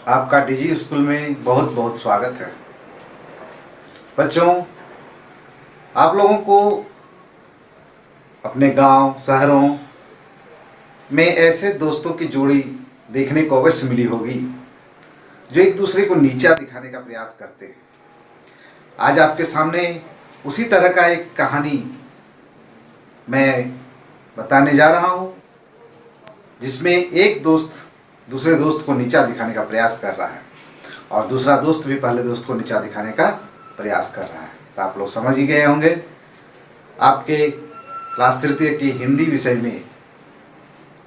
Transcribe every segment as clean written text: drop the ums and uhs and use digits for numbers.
आपका डिजी स्कूल में बहुत बहुत स्वागत है। बच्चों, आप लोगों को अपने गांव शहरों में ऐसे दोस्तों की जोड़ी देखने को अवश्य मिली होगी जो एक दूसरे को नीचा दिखाने का प्रयास करते हैं। आज आपके सामने उसी तरह का एक कहानी मैं बताने जा रहा हूँ, जिसमें एक दोस्त दूसरे दोस्त को नीचा दिखाने का प्रयास कर रहा है और दूसरा दोस्त भी पहले दोस्त को नीचा दिखाने का प्रयास कर रहा है। तो आप लोग समझ ही गए होंगे। आपके क्लास तृतीय की हिंदी विषय में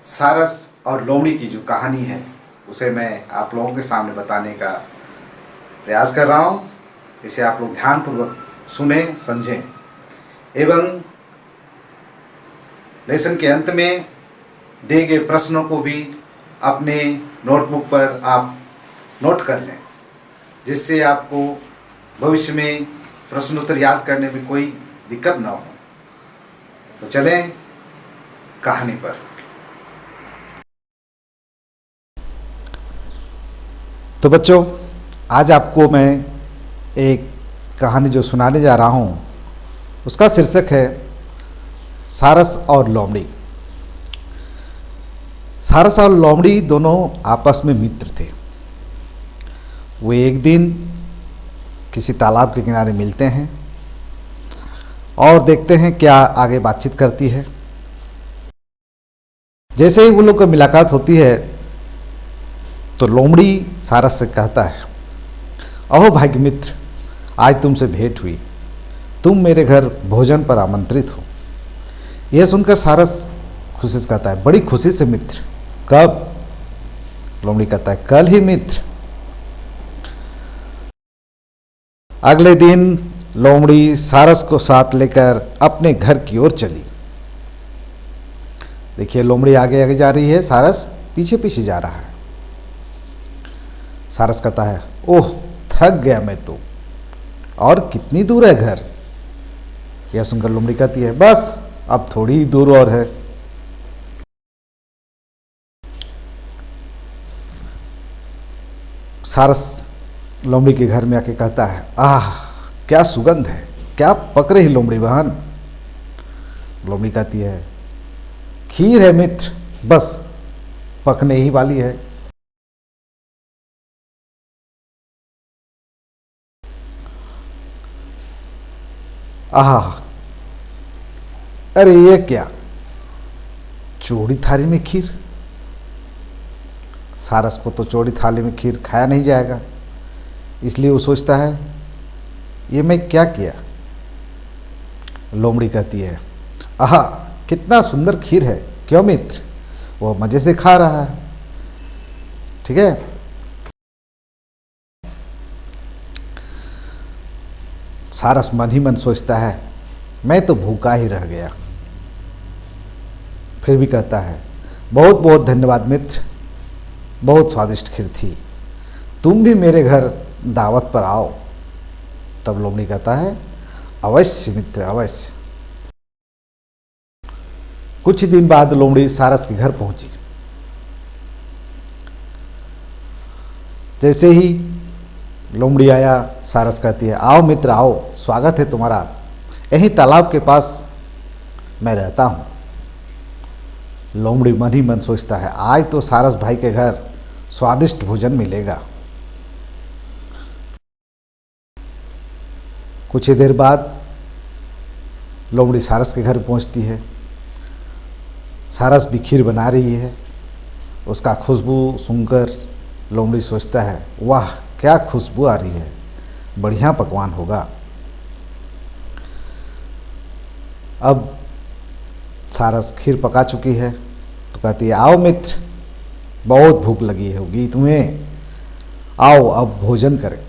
सारस और लोमड़ी की जो कहानी है उसे मैं आप लोगों के सामने बताने का प्रयास कर रहा हूँ। इसे आप लोग ध्यानपूर्वक सुने, समझें एवं लेसन के अंत में दिए गए प्रश्नों को भी अपने नोटबुक पर आप नोट कर लें, जिससे आपको भविष्य में प्रश्नोत्तर याद करने में कोई दिक्कत ना हो। तो चलें कहानी पर। तो बच्चों, आज आपको मैं एक कहानी जो सुनाने जा रहा हूँ उसका शीर्षक है सारस और लोमड़ी। सारस और लोमड़ी दोनों आपस में मित्र थे। वे एक दिन किसी तालाब के किनारे मिलते हैं और देखते हैं क्या आगे बातचीत करती है। जैसे ही उन लोग की मुलाकात होती है तो लोमड़ी सारस से कहता है, अहो भाग्य मित्र, आज तुमसे भेंट हुई, तुम मेरे घर भोजन पर आमंत्रित हो। यह सुनकर सारस खुशी से कहता है, बड़ी खुशी से मित्र। कब? लोमड़ी कहता है, कल ही मित्र। अगले दिन लोमड़ी सारस को साथ लेकर अपने घर की ओर चली। देखिए, लोमड़ी आगे आगे जा रही है, सारस पीछे पीछे जा रहा है। सारस कहता है, ओह थक गया मैं तो, और कितनी दूर है घर? यह सुनकर लोमड़ी कहती है, बस अब थोड़ी ही दूर और है। सारस लोमड़ी के घर में आके कहता है, आह क्या सुगंध है, क्या पक रही लोमड़ी बहन? लोमड़ी कहती है, खीर है मित्र, बस पकने ही वाली है। आह, अरे ये क्या, चौड़ी थाली में खीर? सारस को तो चौड़ी थाली में खीर खाया नहीं जाएगा, इसलिए वो सोचता है, ये मैं क्या किया? लोमड़ी कहती है, आहा कितना सुंदर खीर है, क्यों मित्र? वो मज़े से खा रहा है, ठीक है। सारस मन ही मन सोचता है, मैं तो भूखा ही रह गया। फिर भी कहता है, बहुत बहुत धन्यवाद मित्र, बहुत स्वादिष्ट खीर थी, तुम भी मेरे घर दावत पर आओ। तब लोमड़ी कहता है, अवश्य मित्र, अवश्य। कुछ दिन बाद लोमड़ी सारस के घर पहुंची। जैसे ही लोमड़ी आया, सारस कहती है, आओ मित्र आओ, स्वागत है तुम्हारा, यहीं तालाब के पास मैं रहता हूँ। लोमड़ी मन ही मन सोचता है, आज तो सारस भाई के घर स्वादिष्ट भोजन मिलेगा। कुछ ही देर बाद लोमड़ी सारस के घर पहुंचती है। सारस भी खीर बना रही है। उसका खुशबू सुनकर लोमड़ी सोचता है, वाह क्या खुशबू आ रही है, बढ़िया पकवान होगा। अब सारस खीर पका चुकी है तो कहती है, आओ मित्र, बहुत भूख लगी होगी तुम्हें, आओ अब भोजन करें।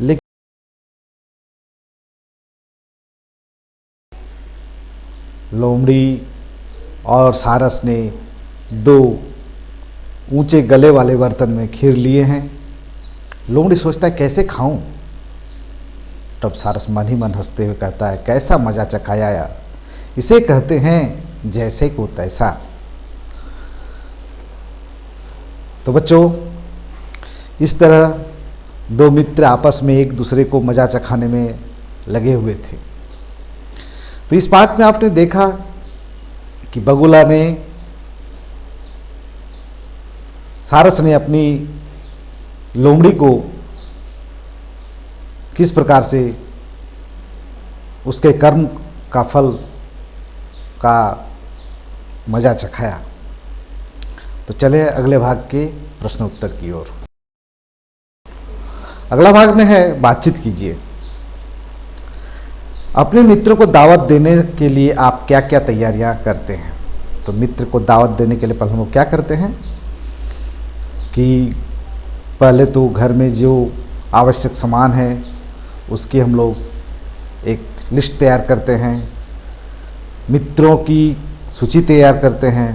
लेकिन लोमड़ी और सारस ने दो ऊंचे गले वाले बर्तन में खीर लिए हैं। लोमड़ी सोचता है, कैसे खाऊं? तब सारस मन ही मन हंसते हुए कहता है, कैसा मजा चखाया यार, इसे कहते हैं जैसे को तैसा। तो बच्चों, इस तरह दो मित्र आपस में एक दूसरे को मजा चखाने में लगे हुए थे। तो इस पाठ में आपने देखा कि बगुला ने, सारस ने अपनी लोमड़ी को किस प्रकार से उसके कर्म का फल का मजा चखाया। तो चले अगले भाग के प्रश्न उत्तर की ओर। अगला भाग में है बातचीत कीजिए। अपने मित्र को दावत देने के लिए आप क्या क्या तैयारियां करते हैं। तो मित्र को दावत देने के लिए पहले हम लोग क्या करते हैं कि पहले तो घर में जो आवश्यक सामान है उसकी हम लोग एक लिस्ट तैयार करते हैं, मित्रों की सूची तैयार करते हैं,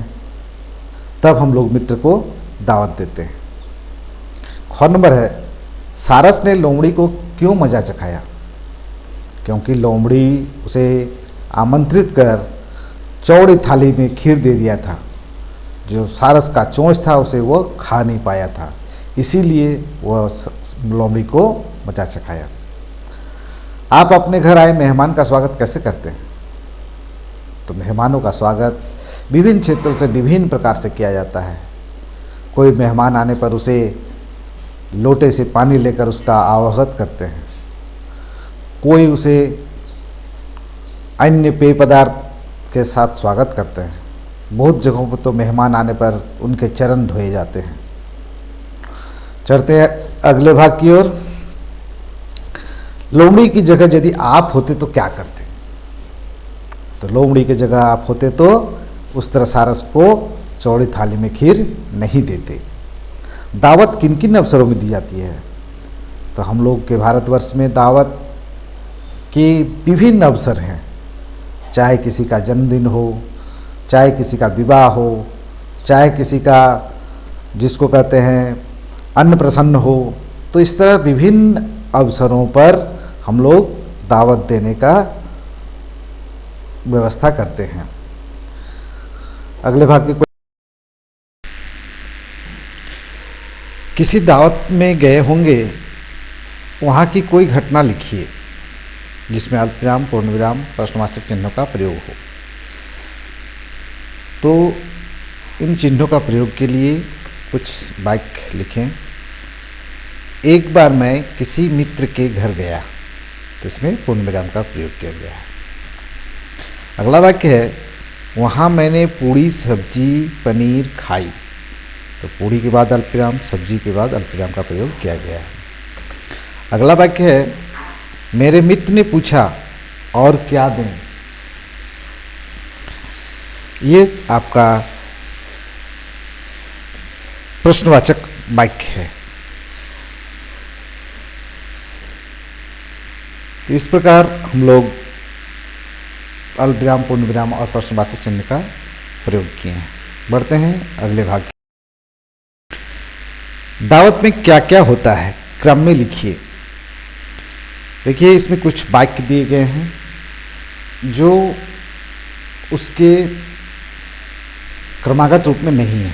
तब हम लोग मित्र को दावत देते हैं। ख नंबर है, सारस ने लोमड़ी को क्यों मजा चखाया। क्योंकि लोमड़ी उसे आमंत्रित कर चौड़ी थाली में खीर दे दिया था। जो सारस का चोंच था उसे वो खा नहीं पाया था, इसीलिए वह लोमड़ी को मजा चखाया। आप अपने घर आए मेहमान का स्वागत कैसे करते हैं। तो मेहमानों का स्वागत विभिन्न क्षेत्रों से विभिन्न प्रकार से किया जाता है। कोई मेहमान आने पर उसे लोटे से पानी लेकर उसका आवाहन करते हैं, कोई उसे अन्य पेय पदार्थ के साथ स्वागत करते हैं। बहुत जगहों पर तो मेहमान आने पर उनके चरण धोए जाते हैं। चढ़ते हैं अगले भाग की ओर। लोमड़ी की जगह यदि आप होते तो क्या करते। तो लोमड़ी की जगह आप होते तो उस तरह सारस को चौड़ी थाली में खीर नहीं देते। दावत किन किन अवसरों में दी जाती है। तो हम लोग के भारतवर्ष में दावत के विभिन्न अवसर हैं, चाहे किसी का जन्मदिन हो, चाहे किसी का विवाह हो, चाहे किसी का जिसको कहते हैं अन्नप्रसन्न हो। तो इस तरह विभिन्न अवसरों पर हम लोग दावत देने का व्यवस्था करते हैं। अगले भाग के किसी दावत में गए होंगे, वहाँ की कोई घटना लिखिए जिसमें अल्पविराम, पूर्णविराम, प्रश्नवाचक चिन्हों का प्रयोग हो। तो इन चिन्हों का प्रयोग के लिए कुछ वाक्य लिखें। एक बार मैं किसी मित्र के घर गया, तो इसमें पूर्णविराम का प्रयोग किया गया है। अगला वाक्य है, वहाँ मैंने पूड़ी सब्जी पनीर खाई। तो पूड़ी के बाद अल्पविराम, सब्जी के बाद अल्पविराम का प्रयोग किया गया है। अगला वाक्य है, मेरे मित्र ने पूछा और क्या दें। ये आपका प्रश्नवाचक वाक्य है। तो इस प्रकार हम लोग अल्पविराम, पूर्णविराम और प्रश्नवाचक चिन्ह का प्रयोग किए हैं। बढ़ते हैं अगले भाग। दावत में क्या क्या होता है, क्रम में लिखिए। देखिए इसमें कुछ वाक्य दिए गए हैं जो उसके क्रमागत रूप में नहीं है।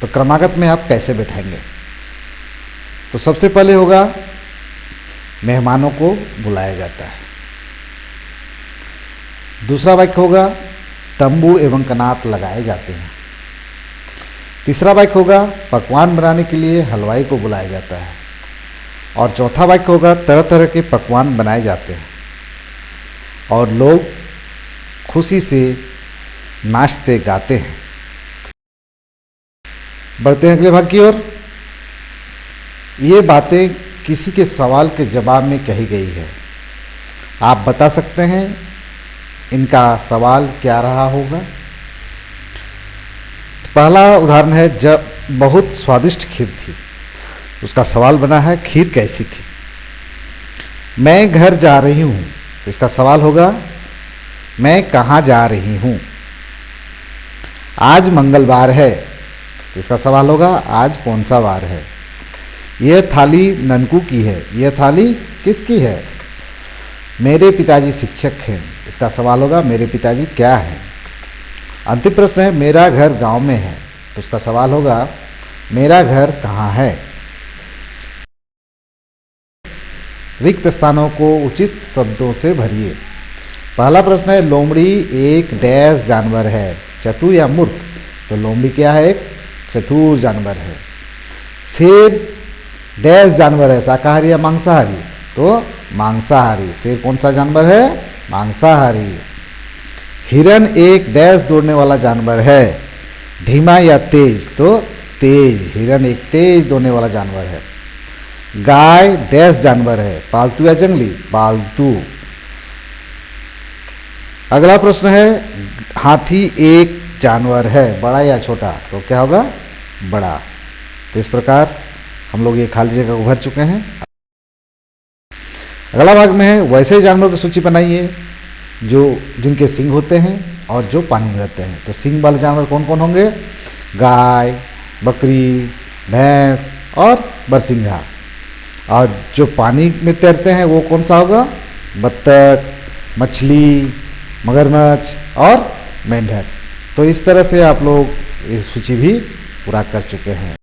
तो क्रमागत में आप कैसे बैठाएंगे। तो सबसे पहले होगा, मेहमानों को बुलाया जाता है। दूसरा वाक्य होगा, तंबू एवं कनात लगाए जाते हैं। तीसरा वाक्य होगा, पकवान बनाने के लिए हलवाई को बुलाया जाता है। और चौथा वाक्य होगा, तरह तरह के पकवान बनाए जाते हैं और लोग खुशी से नाचते गाते हैं। बढ़ते हैं अगले भाग की ओर। ये बातें किसी के सवाल के जवाब में कही गई है। आप बता सकते हैं इनका सवाल क्या रहा होगा। पहला उदाहरण है, जब बहुत स्वादिष्ट खीर थी। उसका सवाल बना है, खीर कैसी थी। मैं घर जा रही हूँ। तो इसका सवाल होगा, मैं कहाँ जा रही हूँ। आज मंगलवार है। तो इसका सवाल होगा, आज कौन सा वार है। यह थाली ननकू की है। यह थाली किसकी है। मेरे पिताजी शिक्षक हैं। इसका सवाल होगा, मेरे पिताजी क्या हैं। अंतिम प्रश्न है, मेरा घर गांव में है। तो उसका सवाल होगा, मेरा घर कहाँ है। रिक्त स्थानों को उचित शब्दों से भरिए। पहला प्रश्न है, लोमड़ी एक डैश जानवर है, चतुर या मूर्ख? तो लोमड़ी क्या है? एक चतुर जानवर है। शेर डैश जानवर है, शाकाहारी या मांसाहारी? तो मांसाहारी। शेर कौन सा जानवर है? मांसाहारी। हिरन एक डैश दौड़ने वाला जानवर है, धीमा या तेज? तो तेज। हिरन एक तेज दौड़ने वाला जानवर है। गाय डैश जानवर है, पालतू या जंगली? पालतू। अगला प्रश्न है, हाथी एक जानवर है, बड़ा या छोटा? तो क्या होगा? बड़ा। तो इस प्रकार हम लोग ये खाली जगह को भर चुके हैं। अगला भाग में है, वैसे जानवरों की सूची बनाइए जो जिनके सींग होते हैं और जो पानी में रहते हैं। तो सींग वाले जानवर कौन कौन होंगे? गाय, बकरी, भैंस और बरसिंघा। और जो पानी में तैरते हैं वो कौन सा होगा? बत्तख, मछली, मगरमच्छ और मेंढक। तो इस तरह से आप लोग इस सूची भी पूरा कर चुके हैं।